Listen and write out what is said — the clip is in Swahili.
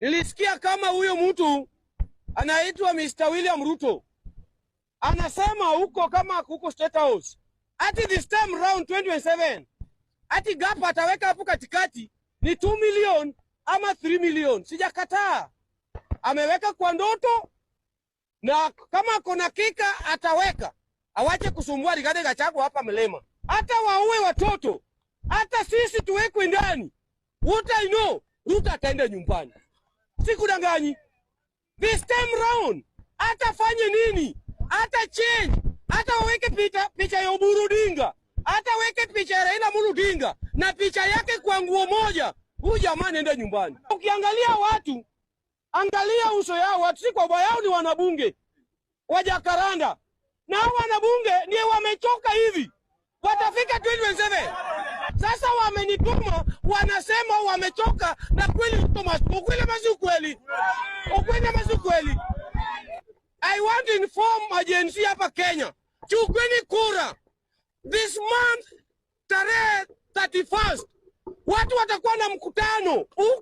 Nilisikia kama huyo mtu anaitwa Mr. William Ruto anasema huko kama huko State House ati this time round 2027 ati gap ataweka hapo katikati ni 2 million ama 3 million. Sijakataa, ameweka kwa ndoto, na kama kuna kika ataweka. Awache kusumbua Rigathi Gachagua hapa Mlema. Hata waue watoto, hata sisi tuwekwe ndani. What I know, Ruto ataenda nyumbani. Sikudanganyi. This time round atafanye nini? Ata change, hata waweke picha ya Oburu Odinga, hata weke picha ya Raila Amolo Odinga na picha yake kwa nguo moja. Huyu jamaa anaenda nyumbani. Ukiangalia watu, angalia uso yao, watu si kwa yao ni wanabunge wa Jacaranda. Na wanabunge ndiye wamechoka hivi. Watafika 2027. Sasa wamenituma, wanasema wamechoka, na kweli ukweli mazi kweli. Ukweli mazi kweli. I want to inform agency hapa Kenya. Chukweni kura. This month tarehe 31st watu watakuwa na mkutano.